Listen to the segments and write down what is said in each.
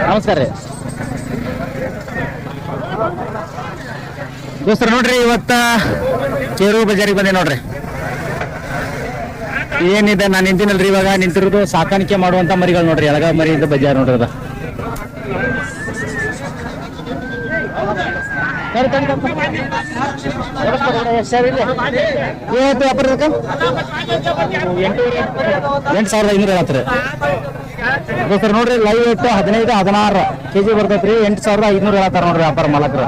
ನಮಸ್ಕಾರ ರೀ ದೋಸ್ತರ. ನೋಡ್ರಿ ಇವತ್ತ ಕೇರು ಬಜಾರಿಗೆ ಬಂದೆ ನೋಡ್ರಿ. ಏನಿದೆ ನಾನು ನಿಂತಿನಲ್ರಿ, ಇವಾಗ ನಿಂತಿರೋದು ಸಾಕಾಣಿಕೆ ಮಾಡುವಂತ ಮರಿಗಳು ನೋಡ್ರಿ. ಎಳಗ ಮರಿಯಿಂದ ಬಜಾರ್ ನೋಡ್ರಿ ಅದ. ಇವತ್ತು ವ್ಯಾಪಾರ 8,500 ಹೇಳತ್ರಿ ದೋಸ್ತರ. ನೋಡ್ರಿ ಲೈವ್ ರೇಟ್ 15-16 kg ಬರ್ತೈತ್ರಿ. 8,500 ಹೇಳತ್ತಾರ ನೋಡ್ರಿ ವ್ಯಾಪಾರ ಮಾಲಕರು.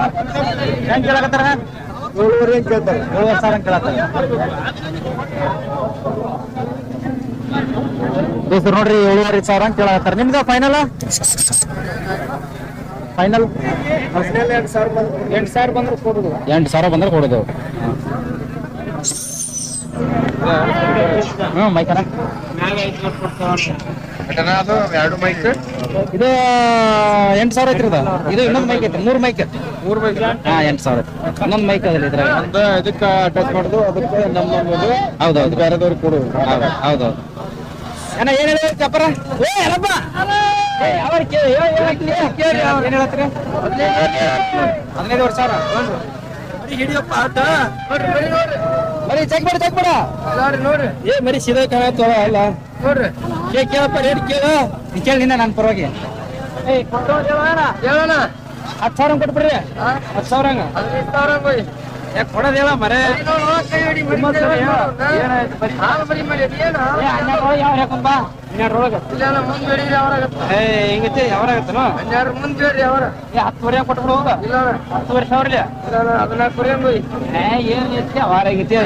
ಹೆಂಗ್ ಕೇಳಕತ್ತಾರ? 7,500 ಕೇಳ್ತಾರೆ. 7,500 ಕೇಳತ್ತಾರ ದೋಸ್ತರ. ನೋಡ್ರಿ 7,500 ಅಂತ ಕೇಳತ್ತಾರ. ನಿಮ್ದು ಫೈನಲ್ 8,000 ಬಂದ್ರೆ ಕೊಡೋದು. 8,000 ಬಂದ್ರೆ ಕೊಡೋದು. ಮೈಕನ ಎರಡು ಮೈಕ್ ಇದು 8,000 ಐತ್ರಿ. ಇದು ಇನ್ನೊಂದು ಮೈಕ್ ಐತ್ರಿ. 3 ಮೈಕ್ 8,000. ಇನ್ನೊಂದು ಮೈಕ್ ಅದ್ರಿ ಇದ್ರಾಗ. ಇದಕ್ಕೆ ಅಟ್ಯಾಚ್ ಮಾಡುದು, ಅದಕ್ಕೆ ನಮ್ಮದು ಹೌದೌದು ಬೇರೆದವ್ರಿಗೆ ಕೊಡುದು. ಹೌದೌದು. ಏನ ಏನ್ ಹೇಳಿದ್ರಿ ಚಪ್ಪರ? ಏನ್ ಹೇಳತ್ರಿ? 15,000. ಹಿಡಿಯಪ್ಪ ಆಟ ಮರಿ ಚೆಕ್ ಮಾಡ ನೋಡ್ರಿ. ಮರಿ ಸೀದಾ ಕಾಣತ್ತವ ಅಲ್ಲ ನೋಡ್ರಿ. ಕೇಳಪ್ಪ ರೇಟ್ ಕೇಳಿ ನಿನ್ನ ನನ್ನ ಪರವಾಗಿ. 10,000 ಕೊಟ್ಬಿಡ್ರಿ. 10,000 ಯಾಕೆ ಕೊಡೋದು ಹೇಳ ಮರೆ. ಹಿಂಗೈತಿ ಯಾವಾಗತ್ತನ 10,000 ಕೊಟ್ಬಿಡು. 10,000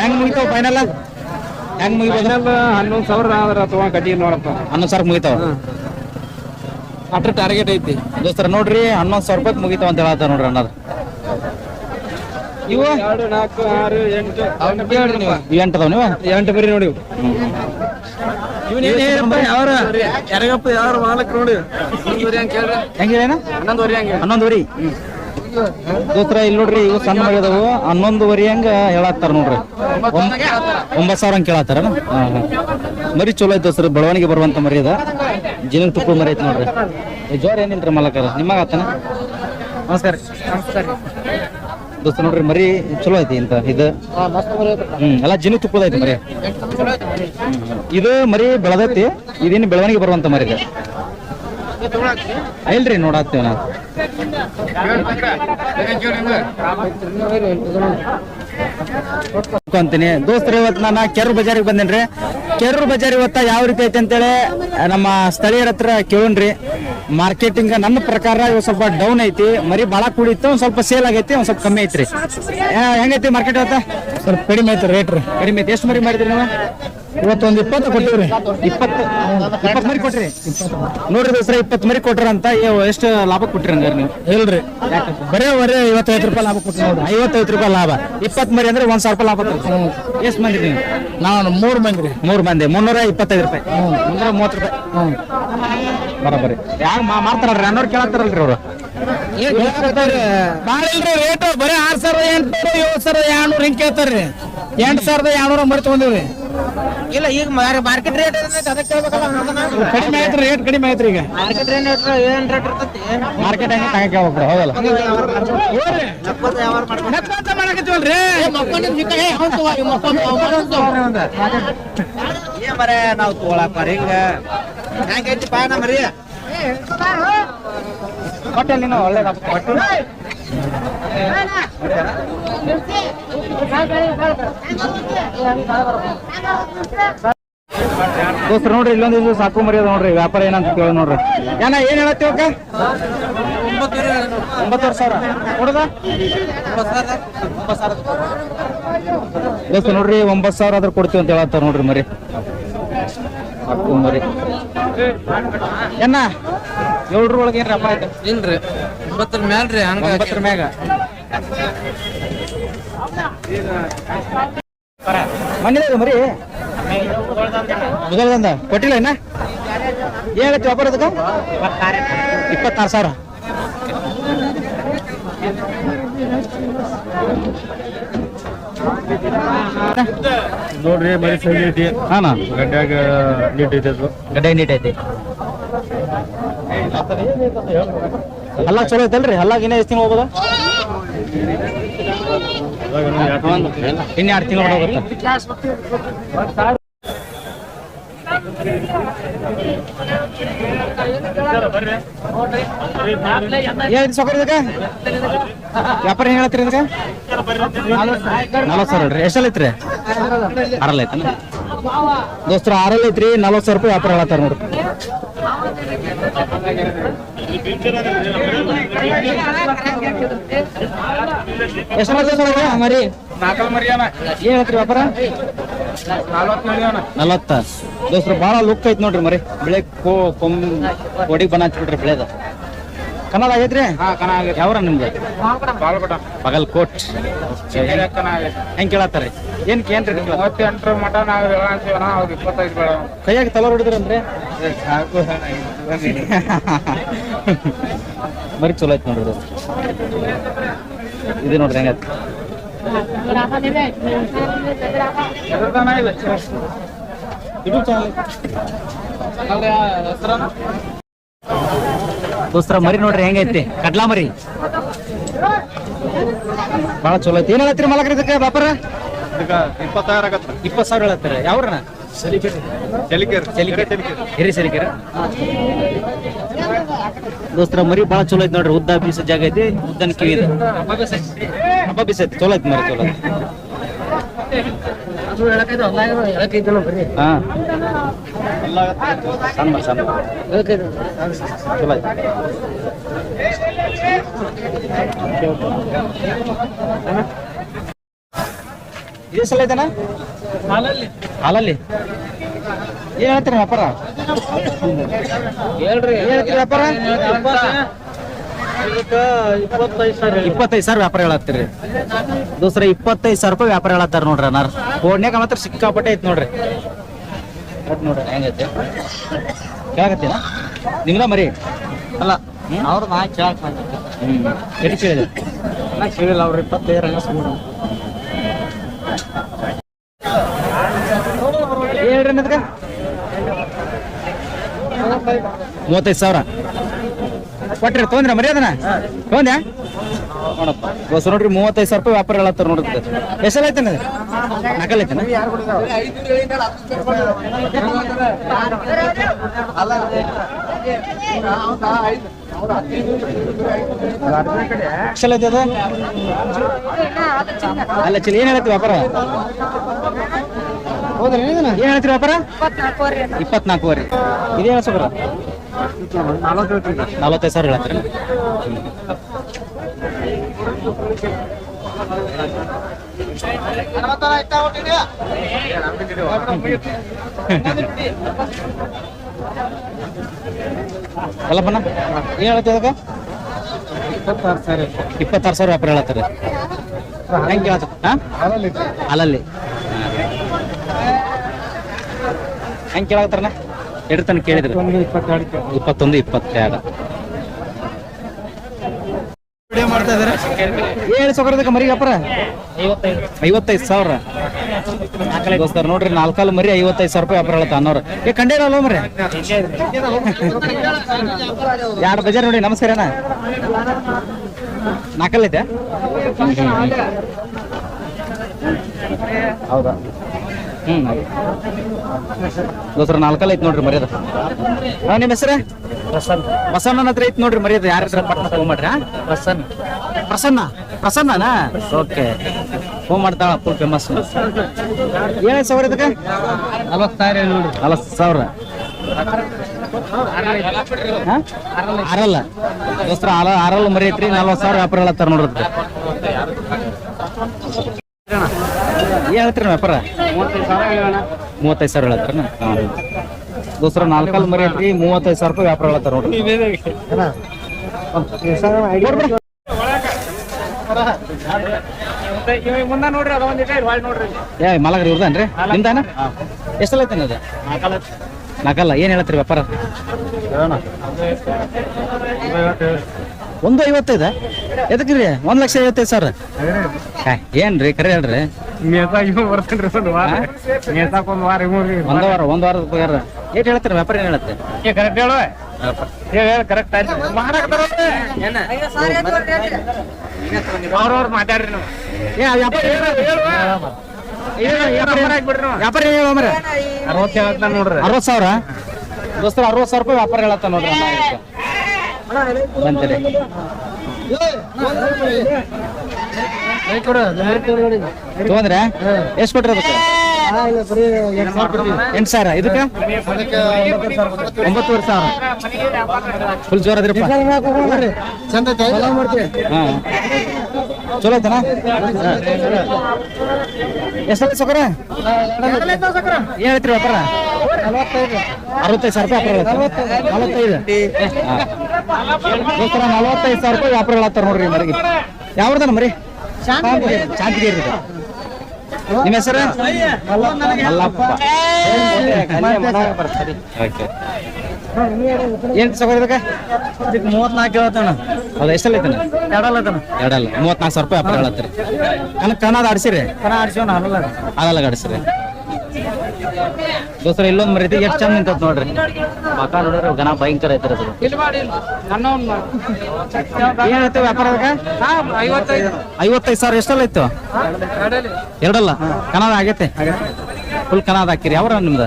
ಹೆಂಗ್ ಮುಗಿತಾವ ಫೈನಲ್? ಹೆಂಗ್ ಮುಗಿಬೋದು? 11,000 ಆದ್ರ ತಗೊಂಡ್ ಕಟ್ಟಿ ನೋಡಪ್ಪ. 11,000 ಮುಗಿತಾವ. ಅಟ್ಟ ಟಾರ್ಗೆಟ್ ಐತಿ ದೋಸ್ತರ. ನೋಡ್ರಿ 11,000 ರೂಪಾಯಿ ಮುಗಿತಾವ ಅಂತ ಹೇಳತ್ತ ನೋಡ್ರಿ ಅನ್ನೋದು. ಇವು 2, 4, 6, 8 ಎಂಟು ಅದಾವ. ನೀವು 8 ಬರೀ ನೋಡಿ. ಯಾರಗಪ್ಪ ಯಾರು ಮಾಲಕ್ ನೋಡಿ. 11,000 ಹಂಗೆ ಕೇಳ್ರಿ. ಹೆಂಗೇನ? 11,000 ಹಂಗೆ. 11,000 ದೋಸ್ತರ. ಇಲ್ಲಿ ನೋಡ್ರಿ ಇವು ಸಣ್ಣ ಮಗದವು. 11,000 ಹಂಗ ಹೇಳತ್ತಾರ ನೋಡ್ರಿ. 9,000 ಹಂಗೆ ಕೇಳತ್ತಾರ. ಮರಿ ಚಲೋ ಐತೆ ದೋಸ್ತರ. ಬೆಳವಣಿಗೆ ಬರುವಂತ ಮರಿ ಅದ. ಜಿನಿಗ್ ತುಪ್ಪು ಮರಿ ಐತಿ ನೋಡ್ರಿ. ಜೋರ್ ಏನಿಲ್ರಿ ಮಾಲಕರ ನಿಮಗ ಆತನ. ನಮಸ್ಕಾರ. ದೋಸ್ತ ನೋಡ್ರಿ ಮರಿ ಚಲೋ ಐತಿ ಇಂತ ಇದು. ಎಲ್ಲ ಜಿನಿ ತುಪ್ಪದ ಐತಿ ಮರಿ. ಇದು ಮರಿ ಬೆಳೆದೈತಿ. ಇದೇನು ಬೆಳವಣಿಗೆ ಬರುವಂತ ಮರಿ ಇದೆ. ಇಲ್ರಿ ನೋಡತ್ತೇವ ನಾ ಅಂತೀನಿ ದೋಸ್ತರು. ಇವತ್ತು ನಾನು ಕೆರೂರು ಬಜಾರಿಗೆ ಬಂದೇನ್ರಿ. ಕೆರೂರು ಬಜಾರ್ ಇವತ್ತ ಯಾವ ರೀತಿ ಐತಿ ಅಂತೇಳಿ ನಮ್ಮ ಸ್ಥಳೀಯರ ಹತ್ರ ಕೇಳೋಣ್ರಿ. ಮಾರ್ಕೆಟಿಂಗ್ ನನ್ನ ಪ್ರಕಾರ ಇವ್ ಸ್ವಲ್ಪ ಡೌನ್ ಐತಿ. ಮರಿ ಬಾಳ ಕೂಡಿತ್ತು. ಒಂದ್ ಸ್ವಲ್ಪ ಸೇಲ್ ಆಗೈತಿ, ಒಂದ್ ಸ್ವಲ್ಪ ಕಮ್ಮಿ ಐತ್ರಿ. ಹೆಂಗೈತಿ ಮಾರ್ಕೆಟ್ ಇವತ್ತ? ಸ್ವಲ್ಪ ಕಡಿಮೆ ಐತಿ ರೇಟ್ ರೀ. ಕಡಿಮೆ ಐತಿ. ಎಷ್ಟು ಮರಿ ಮಾಡಿದ್ರಿ ನೀವು? ಇವತ್ತೊಂದು 20 ಕೊಟ್ಟಿವ್ರಿ. 20 ಮರಿ ಕೊಟ್ರಿ ನೋಡ್ರಿ ದೋಸ್ರ. 20 ಮರಿ ಕೊಟ್ರ ಅಂತ ಎಷ್ಟು ಲಾಭ ಕೊಟ್ರಿ ಹಂಗಾರ ನೀವು? ಇಲ್ರಿ ಬರೇ 55 ರೂಪಾಯಿ ಲಾಭ ಕೊಟ್ಟು ನೋಡ್ರಿ. 55 ರೂಪಾಯಿ ಲಾಭ. 20 ಮರಿ ಅಂದ್ರೆ 1,000 ರೂಪಾಯಿ ಲಾಭ ಕೊಡ್ತೀರಿ. ಎಷ್ಟು ಮಂದಿ ನೀವು? ನಾನು 3 ಮಂದಿ ರೀ. 3 ಮಂದಿ 325 ರೂಪಾಯಿ. 330 ರೂಪಾಯಿ ಬರೋಬರಿ. ಯಾರು ಮಾಡ್ತಾರಲ್ರಿ? ಅನ್ನೋರು ಕೇಳತ್ತಾರಲ್ರಿ ಅವ್ರು. ಬಾಳ ಇಲ್ರಿ ರೇಟ್. ಬರೀ 6,800 7,200 ಹಿಂಗ್ ಕೇಳ್ತಾರ್ರಿ. 8,200 ಮರಿ ತಗೊಂಡಿವ್ರಿ. ಇಲ್ಲ ಈಗ ಮಾರ್ಕೆಟ್ ರೇಟ್ ಕಡಿಮೆ ಐತ್ರಿ. ರೇಟ್ ಕಡಿಮೆ ಐತ್ರಿ. ಈಗ ಮಾರ್ಕೆಟ್ ರೇಟ್ ಏನ್ ರೇಟ್ ಇರ್ತೈತಿ? ಮಾರ್ಕೆಟ್ ಹೆಂಗೆ ತಗಕ್ಕೆ ಹೋಗ್ಬಿಡ ಹೌದಲ್ಲ. ಮಾಡಕತ್ತೀವಲ್ರಿ. ಏನ್ ಮರ ನಾವು ತಗೊಳಕ್ ಮರಿ ಹಿಂಗ ಹೆಂಗೈತಿ ಪಾನ ಮರಿ? ಕೊಟ್ಟೆ ನೀನು ಒಳ್ಳೆ ಕೊಟ್ಟು. ದೋಸ್ತರು ನೋಡ್ರಿ ಇಲ್ಲೊಂದು ಇದು ಸಾಕು ಮರಿ ಅದ ನೋಡ್ರಿ. ವ್ಯಾಪಾರ ಏನಂತ ಕೇಳಿ ನೋಡ್ರಿ. ಏನ ಏನ್ ಹೇಳತ್ತೀವಕ್ಕ? 9,000 ಕೊಡದ. ದೋಸ್ತ ನೋಡ್ರಿ 9,000 ಆದ್ರೆ ಕೊಡ್ತೀವಿ ಅಂತ ಹೇಳತ್ತಾರ ನೋಡ್ರಿ ಮರಿ. ಸಾಕು ಮರಿ ಏನ 7 ಒಳಗೆ ಏನ್ ವ್ಯಾಪಾರ ಐತೆ? ಇಲ್ರಿ 9 ಮ್ಯಾಲ್ರಿ. ಹಂಗ 9 ಮ್ಯಾಗ ಮನೇಲಿ ಮರಿ ಮುದಲ್ದಂದ ಕೊಟ್ಟಿಲ್ಲ ಇನ್ನ. ಏನಾಗತ್ತೆ ವ್ಯಾಪಾರ ಅದಕ್ಕೆ? 26,000. ನೋಡ್ರಿ ಮರಿ ಸರಿ ಐತಿ ಹಾಂ ಗಡ್ಡ್ಯಾಗ ನೀಟ್ ಐತಿ ಅದು ಗಡ್ಡೆ ನೀಟ್ ಐತಿ ಹಲ್ಲ ಚಲೋ ಐತಲ್ರಿ ಹಲ್ಲಾಗ ಇನ್ನೂ ಎಷ್ಟು ತಿಂಗಳು ಹೋಗೋದ ಇನ್ನು 2 ತಿಂಗಳು ಹೋಗುತ್ತೆ ಏನ್ ಸೊಕರ್ ಇದಕ್ಕೆ ವ್ಯಾಪಾರ ಏನ್ ಹೇಳತ್ರಿ ಇದಕ್ಕೆ 40,000 ಹೇಳ್ರಿ ಎಷ್ಟಲ್ಲ ಐತ್ರಿ 6 ಐತನ ದೋಸ್ತರ 6 ಐತ್ರಿ 40,000 ರೂಪಾಯಿ ವ್ಯಾಪಾರ ಹೇಳತ್ತಾರ ನೋಡ್ರಿ ಎಷ್ಟು ಮರಿ ಏನ್ ಹೇಳ್ತೀರಿ ವ್ಯಾಪಾರ 40 ದೋಸ್ತರ ಭಾಳ ಲುಕ್ ಐತಿ ನೋಡ್ರಿ ಮರಿ ಬೆಳೆ ಕೋಡಿಗೆ ಬಣ್ಣ ಹಚ್ಬಿಟ್ರಿ ಬೆಳೆದ ಕನ್ನಡ ಆಗೈತ್ರಿ ಯಾವ್ರ ನಿಮ್ದು ಬಾಗಲಕೋಟ್ ಹೆಂಗ್ ಕೇಳತ್ತಾರ ಏನ್ ಏನ್ರಿ 38 ಮಟ ನಾವು ಹೇಳಂತೀವಿ 25 ಬೇಡ ಕೈಯಾಗ ತಲೋರ್ ಹೊಡಿದ್ರಂದ್ರೆ ಮರಿ ಚಲೋ ಐತಿ ನೋಡ್ರಿ ಇದು ನೋಡ್ರಿ ಹೆಂಗೈತಿ ದೋಸ್ತರ ಮರಿ ನೋಡ್ರಿ ಹೆಂಗೈತಿ ಕಡ್ಲಾ ಮರಿ ಬಾಳ ಚಲೋ ಐತಿ ಏನ್ ಹೇಳತ್ತೀರಿ ಮಲಕ್ರಿ ಇದಕ್ಕೆ ವ್ಯಾಪಾರ 26 ಆಗತ್ತ 20,000 ಹೇಳತ್ತೀರ ಯಾವ್ರನ ಹಿರಿ ಸಲಿಕೆರ ದೋಸ್ತರ ಮರಿ ಬಾಳ ಚಲೋ ಐತಿ ನೋಡ್ರಿ ಉದ್ದ ಬೀಸ ಜಾಗ ಐತಿ ಉದ್ದನ ಕಿವಿ ಇದೆ ಹಬ್ಬ ಬೀಸ ಐತಿ ಚಲೋ ಐತಿ ಮರಿ ಚಲೋ ಹಾ ಸಣ್ಣ ಚಲೋ ಐತಿ ಇದೇ ಸಲ ಐತನ ಹಾಲಲ್ಲಿ ಏನ್ ಹೇಳ್ತೀರಿ ವ್ಯಾಪಾರ ಹೇಳ್ರಿ ವ್ಯಾಪಾರ 25,000 ವ್ಯಾಪಾರ ಹೇಳತ್ತೀರಿ ದೋಸ್ರ 25,000 ರೂಪಾಯಿ ವ್ಯಾಪಾರ ಹೇಳತ್ತಾರ ನೋಡ್ರಿ ಅನ್ನಾರ ಕೋಡ್ನ್ಯಾಗ ಮಾತ್ರ ಸಿಕ್ಕಾಪಟ್ಟೆ ಐತಿ ನೋಡ್ರಿ ನೋಡ್ರಿ ಹೆಂಗೈತಿ ಕೇಳಕತ್ತೀನ ನಿಮ್ದ ಮರಿ ಅಲ್ಲ ಅವ್ರ ನಾ ಕೇಳಕ್ ಎಲ್ಲಿ ಕೇಳಿದೆ ನಾ ಕೇಳಿಲ್ಲ ಅವ್ರ 25 ರಂಗ ಹೇಳ್ರಿ ಅದಕ್ಕೆ 35,000 ಕೊಟ್ರಿ ತೊಂದ್ರೆ ಮರಿ ಅದನ್ನ ತೊಂದ್ಯಾ ನೋಡಪ್ಪ ಬಸ್ ನೋಡ್ರಿ 35,000 ರೂಪಾಯಿ ವ್ಯಾಪಾರ ಹೇಳತ್ತಾರ ನೋಡ್ರಿ ಎಷ್ಟಲ್ಲ ಐತನ ನಕಲ್ ಐತನ ಎಷ್ಟಲ್ಲ ಐತಿ ಅದ ಅಲ್ಲ ಚಲಿ ಏನ್ ಹೇಳತ್ತಿ ವ್ಯಾಪಾರ ಹೌದ್ರಿ ಏನ್ ಹೇಳ್ತೀರಿ ವ್ಯಾಪಾರ 24 ರೀ ಇದೇ ಹೇಳ್ಸಕ್ರ 45,000 ಹೇಳತ್ತೀರಿ ಎಲ್ಲ ಬಣ್ಣ ಏನ್ ಹೇಳತ್ತಿ ಅದಕ್ಕೆ 26,000 ವ್ಯಾಪಾರ ಹೇಳತ್ತೀರಿ ಹೆಂಗ್ ಕೇಳತ್ತ ಅಲ್ಲಲ್ಲಿ ಹೆಂಗ್ ಕೇಳತ್ತಾರನ ಎರಡು ತನಕ ಕೇಳಿದ್ರಿ 21, 22 ಮಾಡ್ತಾ ಇದಾರೆ ಏಳು ಸೊಕರದಕ್ಕೆ ಮರಿ ವ್ಯಾಪಾರ 55,000 ದೋಸ್ತಾರ ನೋಡ್ರಿ 4 ಮರಿ 55,000 ರೂಪಾಯಿ ವ್ಯಾಪಾರ ಹೇಳತ್ತ ಅನ್ನೋರು ಏ ಕಂಡೇರಲ್ಲ ಮರಿ 2 ಬಜಾರ್ ನೋಡಿ ನಮಸ್ಕಾರ ಅಣ್ಣ 4 ಐತೆ ಹೌದಾ ದೋಸ್ರ 4 ಐತಿ ನೋಡ್ರಿ ಮರ್ಯಾದ ನಿಮ್ಮ ಹೆಸರ ಪ್ರಸನ್ನ ಹತ್ರ ಐತಿ ನೋಡ್ರಿ ಮರ್ಯಾದ ಯಾರ ಹತ್ರ ಪಟ್ಟ ಫೋನ್ ಮಾಡ್ರಿ ಪ್ರಸನ್ನನಾ ಓಕೆ ಫೋನ್ ಮಾಡ್ತಾಳ ಫುಲ್ ಫೇಮಸ್ ಏನ್ ಸಾವಿರ ಇದಕ್ಕೆ 40,000 ನೋಡ್ರಿ 40,000 ಆರಲ್ಲ ದೋಸ್ತ್ರ ಆರಲ್ಲ ಮರಿ ಐತ್ರಿ 40,000 ವ್ಯಾಪಾರ ಹೇಳತ್ತಾರ ನೋಡ್ರಿ ಏನ್ ಹೇಳ್ತೀರಿ ವ್ಯಾಪಾರ 35,000 ಹೇಳತ್ತಾರ ದೋಸ್ರ 4 ಮರಿ ಐತ್ರಿ 35,000 ರೂಪಾಯಿ ವ್ಯಾಪಾರ ಹೇಳತ್ತಾರ ನೋಡ್ರಿ ಮುಂದ ನೋಡ್ರಿ ಅದ ನೋಡ್ರಿ ಏ ಮಲಗ್ರಿ ಇವ್ರದನ್ರಿ ನಿಮ್ದಾನ ಎಷ್ಟಲ್ಲ ಐತನ ಅದ 4 ಏನ್ ಹೇಳ್ತೀರಿ ವ್ಯಾಪಾರ 1,55,000 ಎದಕ್ರಿ 1,55,000 ಏನ್ರಿ ಕರೆ ಹೇಳ್ರಿ ಮೇಸಾಗಿ ಬರ್ತೇನ್ರಿ ಒಂದು ವಾರ ಮೇಸಾಕ್ ಒಂದ್ ವಾರ ಇವ್ರಿ ಒಂದ್ ವಾರದ ಪಗಾರ ಏಟ್ ಹೇಳ್ತಾರೆ ವ್ಯಾಪಾರ ಏನ್ ಹೇಳುತ್ತೆ ಕರೆಕ್ಟ್ ಹೇಳುವ ಹೇಳ ಕರೆಕ್ಟ್ ಆಯ್ತು ಅವ್ರವ್ರು ಮಾತಾಡ್ರಿ ನೀವು ವ್ಯಾಪಾರ ಏನ್ ಹೇಳೋ ಮರ 60 ಹೇಳ್ತಾನ ನೋಡ್ರಿ 60,000 ದೋಸ್ತರ 60,000 ರೂಪಾಯಿ ವ್ಯಾಪಾರ ಹೇಳತ್ತ ನೋಡ್ರಿ ಬಂತೇಳಿ ತಗೊಂಡ್ರೆ ಎಷ್ಟು ಕೊಟ್ರಿ ಅದಕ್ಕೆ 8,000 ಇದಕ್ಕೆ 9,500 ಫುಲ್ ಜೋರ್ ಅದ್ರಪ್ಪ ಹಾ ಚಲೋ ಐತನ ಎಷ್ಟೈತಿ ಸೊಕರ ಏನ್ ಹೇಳ್ತೀರಿ ವ್ಯಾಪಾರ 65,000 ರೂಪಾಯಿ ವ್ಯಾಪಾರ 45,000 ರೂಪಾಯಿ ವ್ಯಾಪಾರ ಹೇಳತ್ತಾರ ನೋಡ್ರಿ ಮರಿಗೆ ಯಾವ್ದನ ಮರಿ ಶಾಂತಿಗೇರಿ ನಿಮ್ಮ ಹೆಸರು ಅಲ್ಲಪ್ಪ ಏನ್ ಸಗೋದಕ್ಕೆ 34 ಹೇಳ್ತಾನ ಹೌದಾ ಎಷ್ಟಲ್ಲ ಐತನ ಎರಡಲ್ಲ 34,000 ರೂಪಾಯಿ ವ್ಯಾಪಾರ ಹೇಳತ್ತೀರಿ ಕನ್ನಡ ಆಡ್ಸಿರಿ ಅದಲ್ಲ ಆಡ್ಸಿರಿ ದೋಸ್ತರ ಇಲ್ಲೊಂದ್ ಮರಿ ಎಷ್ಟು ಚಂದ ನಿಂತತ್ ನೋಡ್ರಿ ಮಕ ನೋಡ್ರಿ ಗನ ಭಯಂಕರ ಐತ್ರಿ ಅದು ಏನ್ ಹೇಳ್ತೇವೆ ವ್ಯಾಪಾರ 55,000 ಎಷ್ಟಲ್ಲ ಇತ್ತು ಎರಡಲ್ಲ ಕನ್ನಡ ಆಗೈತೆ ಫುಲ್ ಕನ್ನಡ ಹಾಕಿರಿ ಯಾವ ನಿಮ್ದು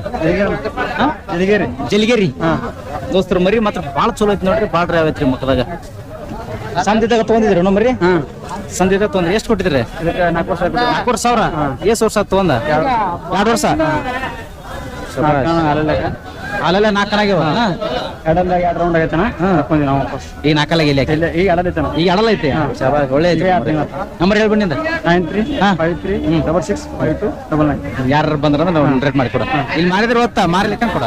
ಜಲಿಗೇರಿ ದೋಸ್ತರ ಮರಿ ಮಾತ್ರ ಭಾಳ ಚಲೋ ಐತಿ ನೋಡ್ರಿ ಭಾಳ ಡ್ರೈವ್ ಐತ್ರಿ ಮಕ್ಕಳಾಗ ಸಂದಿದಾಗ ತಗೊಂಡಿದ್ರಿ ನೋ ಮರಿ ಸಂದಿದಾಗ ತಗೊಂಡ್ರಿ ಎಷ್ಟು ಕೊಟ್ಟಿದ್ರಿ 4,000 ಎಷ್ಟು ವರ್ಷ ತಗೊಂಡ 2 ವರ್ಷ ಅಲ್ಲೆಲ್ಲ 4 ಕಣಾಗ್ಯಾವ ಎರಡಲ್ಲ 2 ರೌಂಡ್ ಆಗೈತನ ನಾವು ಈ 4 ಇಲ್ಲಿ ಈಗ ಅಡಲೈತನ ಈಗ ಅಡಲ ಐತಿ ಒಳ್ಳೆ ನಂಬರ್ ಹೇಳ್ಬಂಡಿಂದ 93565299 ಯಾರು ಬಂದ್ರ ನಾವು ರೇಟ್ ಮಾಡಿ ಕೊಡ ಇಲ್ಲಿ ಮಾರಿದ್ರೆ ಓದ್ತಾ ಮಾರ್ಲಿಕ್ಕ ಕೊಡ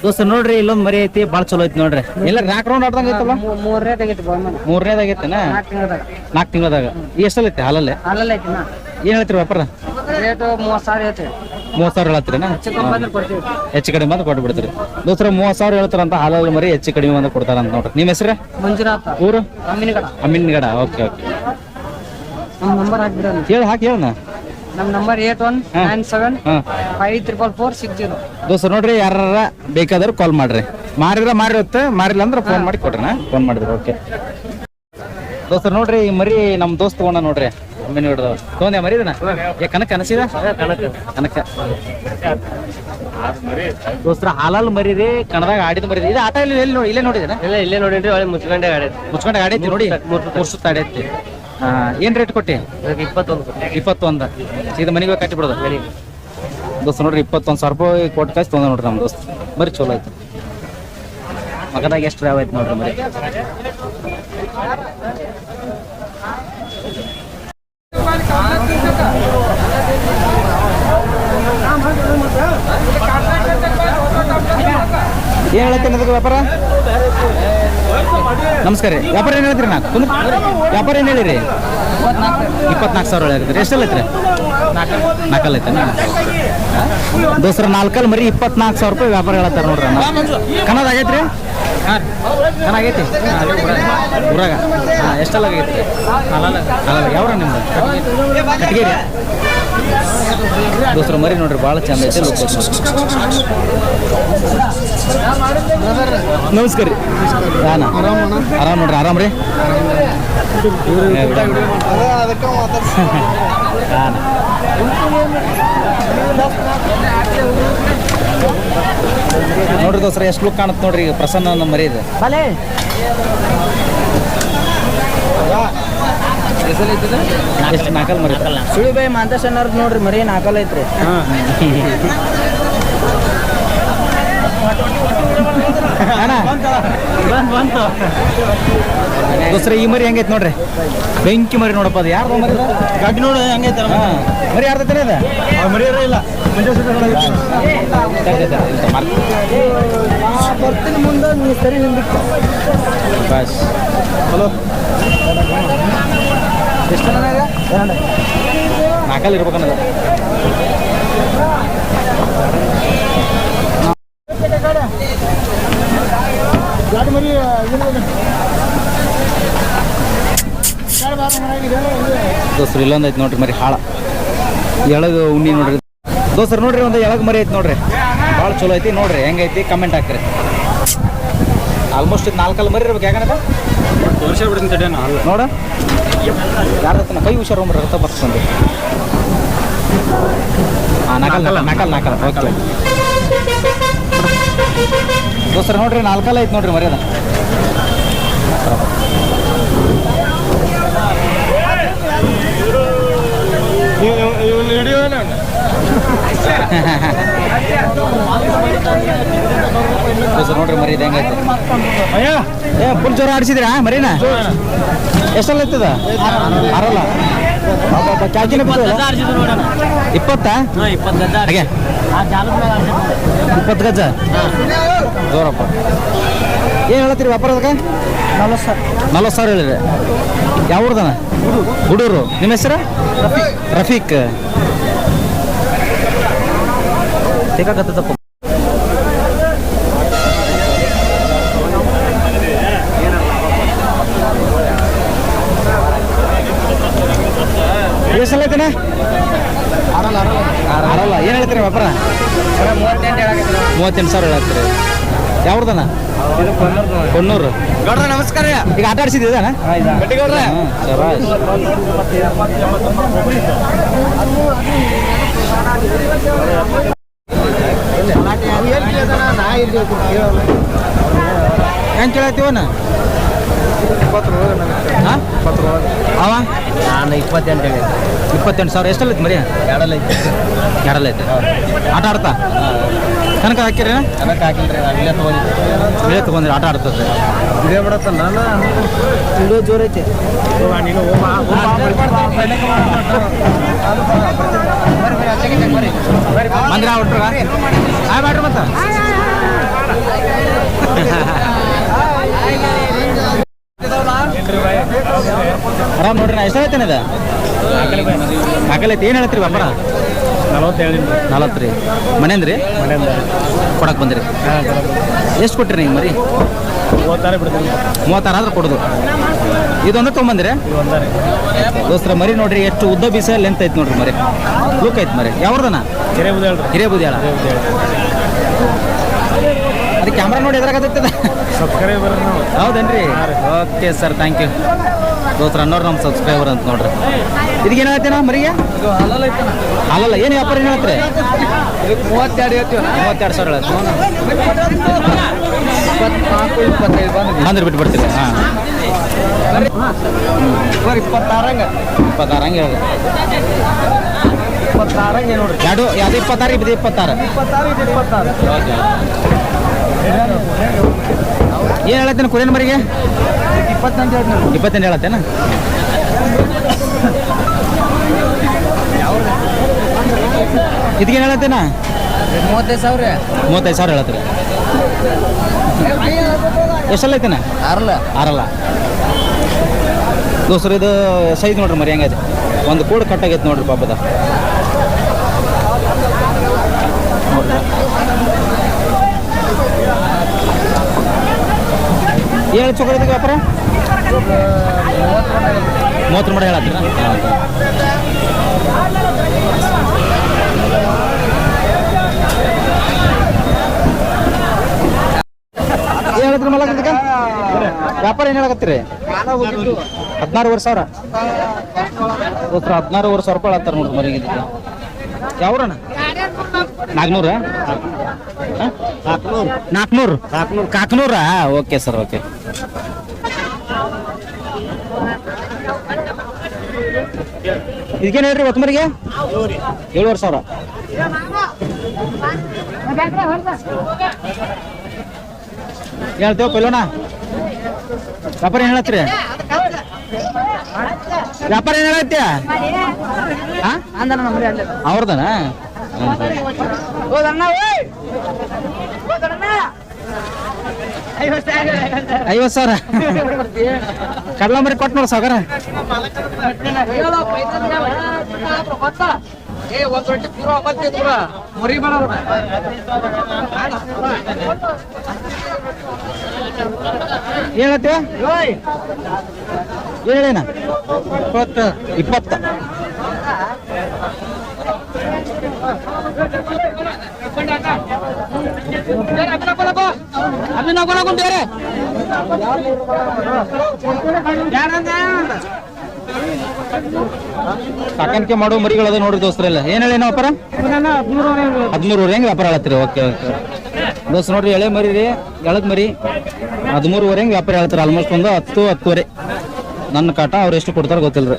ದೋಸ್ತ ನೋಡ್ರಿ ಇಲ್ಲೊಂದ್ ಮರಿ ಐತಿ ಬಾಳ ಚಲೋ ಐತಿ ನೋಡ್ರಿ ಎಲ್ಲ 4 ರೌಂಡ್ ಆಡ್ದಂಗ ಐತಲ್ಲ ಮೂರನೇದಾಗೈತೆನ 4 ತಿಂಗಳದಾಗ ಎಷ್ಟಲ್ಲ ಐತಿ ಹಾಲಲ್ಲೇ ಏನ್ ಹೇಳ್ತೀರಿ ವ್ಯಾಪಾರ 30,000 ಹೇಳ್ತೀರೇನ ಹೆಚ್ಚು ಕಡಿಮೆ ಬಂದು ಕೊಟ್ಟು ಬಿಡ್ತೀರಿ ದೋಸ್ರ 30,000 ಹೇಳ್ತಾರಂತ ಹಾಲಲ್ಲಿ ಮರಿ ಹೆಚ್ಚು ಕಡಿಮೆ ಬಂದು ಕೊಡ್ತಾರಂತ ನೋಡ್ರಿ ನಿಮ್ಮ ಹೆಸರು ಮಂಜುನಾಥ ಊರು ಅಮ್ಮಿನಗಡ ಓಕೆ ನಂಬರ್ ಹಾಕ್ಬಿಡ ಹಾಕಿ ಹೇಳ ನಮ್ಮ ನಂಬರ್ 8197534460 ದೋಸ್ತ ನೋಡ್ರಿ ಯಾರ ಬೇಕಾದ್ರೆ ಕಾಲ್ ಮಾಡ್ರಿ ಮಾರಿರುತ್ತೆ ಮಾರಿಲ್ಲ ಅಂದ್ರೆ ಫೋನ್ ಮಾಡಿ ಕೊಡ್ರಿ ಫೋನ್ ಮಾಡಿದ್ರಿ ಓಕೆ ದೋಸ್ತ ನೋಡ್ರಿ ಈ ಮರಿ ನಮ್ ದೋಸ್ತ್ ತಗೊಂಡ ನೋಡ್ರಿ ಅಮ್ಮಿನ ಹಿಡ್ದವ ತಗೊಂಡೆ ಮರಿದನ ಕನಕ ಅನಸಿದ ಕನಕ ದೋಸ್ತರ ಹಾಲಲ್ಲಿ ಮರಿರಿ ಕನ್ನಡದಾಗ ಆಡಿದ ಮರಿದಿ ಇದು ಆಟ ಇಲ್ಲೇ ನೋಡಿದೇನ ಇಲ್ಲೇ ನೋಡಿದ್ರಿ ಒಳ್ಳೆ ಮುಚ್ಕೊಂಡೆ ಆಡೈತಿ ನೋಡಿ 3 ಸುತ್ತ ಆಡೈತಿ ಏನ್ ರೇಟ್ ಕೊಟ್ಟಿ 21 ಸೀದಾ ಮನೆಗೆ ಕಟ್ಟಿ ಬಿಡೋದು ದೋಸ್ತ ನೋಡ್ರಿ 21,000 ರೂಪಾಯಿ ಕೊಟ್ಟು ಕಾಯ್ಸಿ ತೊಗೊಂಡ ನೋಡ್ರಿ ನಮ್ ದೋಸ್ತ್ ಮರಿ ಚಲೋ ಆಯ್ತು ಮಗದಾಗ ಎಷ್ಟು ಯಾವ ಐತಿ ನೋಡ್ರಿ ಮರಿ ಏನ್ ಹೇಳತ್ತೇನೆ ಅದಕ್ಕೆ ವ್ಯಾಪಾರ ನಮಸ್ಕಾರ ರೀ ವ್ಯಾಪಾರ ಏನ್ ಹೇಳ್ತೀರಿ ವ್ಯಾಪಾರ ಏನ್ ಹೇಳಿರಿ 24,000 ಹೇಳ್ತೀರಿ ಎಷ್ಟಲ್ಲ ಐತ್ರಿ 4 ಐತೆ ದೋಸ್ರ 4 ಮರಿ 24,000 ರೂಪಾಯಿ ವ್ಯಾಪಾರ ಹೇಳತ್ತಾರ ನೋಡ್ರಿ ಕನ್ನಡ ಆಗೈತ್ರಿ ಆಗೈತಿ ಊರಾಗ ಎಷ್ಟೆಲ್ಲ ಆಗೈತ್ರಿ ಯಾವ್ರ ನಿಮ್ದು ಕಟ್ಗೇರಿ ದೋಸ್ರ ಮರಿ ನೋಡ್ರಿ ಭಾಳ ಚಂದ ಐತೆ ನಮಸ್ಕಾರ ರೀ ಆರಾಮ್ ನೋಡ್ರಿ ಆರಾಮ್ ರೀ ನೋಡ್ರಿ ದೋಸ್ರ ಎಷ್ಟು ಲುಕ್ ಕಾಣುತ್ತೆ ನೋಡ್ರಿ ಈಗ ಪ್ರಸನ್ನ ನಮ್ಮ ಮರಿ ಇದೆ ಎಷ್ಟು 4 ಮರಿ ಸುಳಿಬಾಯಿ ಮಾಂತೇಶಣ್ಣವ್ರದ್ದು ನೋಡ್ರಿ ಮರಿ 4 ಐತ್ರಿ ದೋಸ್ರ ಈ ಮರಿ ಹೆಂಗೈತಿ ನೋಡ್ರಿ ಬೆಂಕಿ ಮರಿ ನೋಡಪ್ಪ ಅದು ಯಾರ್ದು ಮರಿ ಗಡ್ಡಿ ನೋಡಿ ಹೆಂಗೈತೆ ಮರಿ ಯಾರ್ದೈತೆ ಅದ ಮರಿ ಇಲ್ಲ ಬರ್ತೀನಿ ಮುಂದೆ ನೀವು ಸರಿ ನಿಂದಿತ್ತು ಬಸ್ ಹಲೋ ಎಷ್ಟು 4 ಇರ್ಬೇಕನ್ನೋದು ಗಾಡಿ ಮರಿ ದೋಸ್ರು ಇಲ್ಲೊಂದು ಐತಿ ನೋಡ್ರಿ ಮರಿ ಹಾಳ ಎಳಗ ಉಣ್ಣಿ ನೋಡ್ರಿ ದೋಸ್ರು ನೋಡ್ರಿ ಒಂದು ಎಳಗ ಮರಿ ಐತಿ ನೋಡ್ರಿ ಭಾಳ ಚಲೋ ಐತಿ ನೋಡ್ರಿ ಹೆಂಗೈತಿ ಕಮೆಂಟ್ ಹಾಕ್ರಿ ಆಲ್ಮೋಸ್ಟ್ ಇದು 4 ಮರಿ ಇರ್ಬೇಕು ಯಾಕಂದ್ರೆ ವರ್ಷ ಬಿಡ್ತೀನಿ ತಡೆ ನಾನು ನೋಡ ಯಾರ ಕೈ ಹುಷಾರು ರಕ್ತ ಬರ್ಸ್ಕೊಂಡು ನಾಲ್ಕಲ್ಲ ಓಕೆ ದೋಸ್ರ ನೋಡ್ರಿ 4 ಐತಿ ನೋಡ್ರಿ ಮರ್ಯಾದ ದೋಸ್ರ ನೋಡ್ರಿ ಮರಿ ಇದು ಹೆಂಗೈತೆ ಫುಲ್ ಜೋರ ಆಡಿಸಿದ್ರಾ ಮರಿನ ಎಷ್ಟಲ್ಲ ಇರ್ತದ ಆರಲ್ಲ ಕ್ಯಾಕಿನ 20 ಹಾಗೆ 20 ಗಜ ಜೋರಪ್ಪ ಏನು ಹೇಳತ್ತೀರಿ ವ್ಯಾಪಾರ ಅದಕ್ಕೆ 40,000 ಹೇಳಿರಿ ಯಾವ ಊರ್ದನ ಹುಡೂರು ನಿಮ್ಮ ಹೆಸರು ರಫೀಕ್ ಸಿಕ್ಕಾಕತ್ತಪ್ಪ ಎಷ್ಟು ಐತನ ಆರಲ್ಲ ಏನು ಹೇಳ್ತೀರಿ ವ್ಯಾಪಾರ 38,000 ಹೇಳತ್ತೀರಿ ಯಾವ್ದನ ಕೊಣ್ಣೂರು ಗೌಡ್ರ ನಮಸ್ಕಾರ ಈಗ ಆಟ ಆಡಿಸಿದ್ದೀನ ಹೆಂಗೆ ಕೇಳತ್ತೀವನ ಅವ ನಾನು 28,000 ಎಷ್ಟಲ್ಲೈತಿ ಮರಿ ಎರಡಲ್ಲೈತೆ ಆಟ ಆಡ್ತಾ ಕನಕ ಹಾಕಿರಿ ಕನಕ ಹಾಕಿಲ್ರಿ ನಾನು ಇಲ್ಲೇ ಇಲ್ಲೇ ತೊಗೊಂಡ್ರಿ ಆಟ ಆಡ್ತದೆ ವಿಡಿಯೋ ಬಿಡತ್ತ ನಾನು ವಿಡಿಯೋ ಜೋರ್ ಐತೆ ನೀನು ಮಂದಿರ ಹೊಟ್ರ ಹಾಯ್ ಮಾಡ್ರಿ ಮತ್ತ ಆರಾಮ್ ನೋಡ್ರಿ ನಾ ಎಷ್ಟಾಗೈತೇನೆ ಇದು ನಾಲ್ಕೈತಿ ಏನು ಹೇಳ್ತೀರಿ ವ್ಯಾಪಾರ 40 ರೀ ಮನೇಂದ್ರಿ ಕೊಡಕ್ಕೆ ಬಂದಿರಿ ಎಷ್ಟು ಕೊಟ್ಟಿರಿ ನೀವು ಮರಿ 36 ಆದ್ರೆ ಕೊಡೋದು ಇದೊಂದು ತೊಗೊಂಬಂದಿರಿ ದೋಸ್ತರ ಮರಿ ನೋಡ್ರಿ ಎಷ್ಟು ಉದ್ದ ಬೀಸ ಲೆಂತ್ ಐತಿ ನೋಡ್ರಿ ಮರಿ ಲುಕ್ ಐತಿ ಮರಿ ಯಾವ್ದನ ಹಿರೇಬುದಿಯಾಳ ಅದು ಕ್ಯಾಮ್ರಾ ನೋಡಿ ಎದುರಾಗತ್ತದ ಸಬ್ಸ್ಕ್ರೈಬರ್ ಹೌದೇನ್ರಿ ಓಕೆ ಸರ್ ಥ್ಯಾಂಕ್ ಯು ದೋಸ್ತರ ಅನ್ನೋರು ನಮ್ಮ ಸಬ್ಸ್ಕ್ರೈಬರ್ ಅಂತ ನೋಡ್ರಿ ಇದಕ್ಕೆ ಏನು ಹೇಳ್ತೀನ ಮರಿಗೆ ಅಲ್ಲಲ್ಲ ಏನು ವ್ಯಾಪಾರ ಏನು ಹೇಳ್ತೀರಿ 32 ಹೇಳ್ತೀವಿ 32,000 ಹೇಳ್ತೀವಿ 24 25 ಬಂದ್ರೆ ಬಿಟ್ಟು ಬಿಡ್ತೀರಿ ಹಾಂ 26 ಹಂಗೆ ಹೇಳಿ 26 ನೋಡ್ರಿ ಯಾವುದು 26 ಇದು 26 ಓಕೆ ಏನು ಹೇಳತ್ತೇನೆ ಕುರಿಯನ್ ಮರಿಗೆ 28 ಹೇಳತ್ತೇನ ಇದಕ್ಕೇನು ಹೇಳತ್ತೇನ 35,000 ಹೇಳತ್ತೀರಿ ಎಷ್ಟಲ್ಲ ಐತೇನ ಆರಲ್ಲ ದೋಸ್ರು ಇದು ಸೈಜ್ ನೋಡ್ರಿ ಮರಿ ಹೆಂಗೈತೆ ಒಂದು ಕೂಡು ಕಟ್ಟಾಗೈತೆ ನೋಡ್ರಿ ಪಾಪದ ಏನು ಚೊಕ್ಕ ಇದಕ್ಕೆ ವ್ಯಾಪಾರ 30 ಮಾಡಿ ಹೇಳತ್ತೀರ ಏನು ಹೇಳಿದ್ರಿ ಮಲ್ಲ ಇದಕ್ಕೆ ವ್ಯಾಪಾರ ಏನು ಹೇಳಕತ್ತೀರಿ 16,000 ದೋಸ್ತ್ರ 16,000 ರೂಪಾಯಿ ಹೇಳ್ತಾರೆ ನೋಡ್ರಿ ಮರಿಗೆ ಇದಕ್ಕೆ ಯಾವ್ರಣ 400 400 ಓಕೆ ಸರ್ ಓಕೆ ಇದಕ್ಕೇನು ಹೇಳ್ರಿ ಒತ್ತಮರಿಗೆ 7,500 ಹೇಳ್ತೇವ ಪೈಲೋಣ ವ್ಯಾಪಾರ ಏನು ಹೇಳತ್ತೀರಿ ವ್ಯಾಪಾರ ಏನು ಹೇಳತ್ತೀಯ ಅವ್ರದನ 50,000 ಕಡ್ಲ ಮರಿ ಕೊಟ್ಟು ನೋಡಿ ಸಾಗರ ಹೇಳತ್ತೆ ಹೇಳೇನ 20 ಸಾಕಾಣಿಕೆ ಮಾಡೋ ಮರಿಗಳದ ನೋಡ್ರಿ ದೋಸ್ತರೆಲ್ಲ ಏನ್ ಹೇಳಿ ವ್ಯಾಪಾರ 13 ಹೆಂಗ್ ವ್ಯಾಪಾರ ಹೇಳತ್ತೀರಿ ಓಕೆ ಓಕೆ ದೋಸ್ತ ನೋಡ್ರಿ ಎಳೆ ಮರಿ ರೀ ಎಳದ್ ಮರಿ 13 ಹೆಂಗ್ ವ್ಯಾಪಾರ ಹೇಳ್ತಾರೆ ಆಲ್ಮೋಸ್ಟ್ ಒಂದು 10-10:30 ನನ್ನ ಕಾಟ ಅವ್ರು ಎಷ್ಟು ಕೊಡ್ತಾರ ಗೊತ್ತಿಲ್ರಿ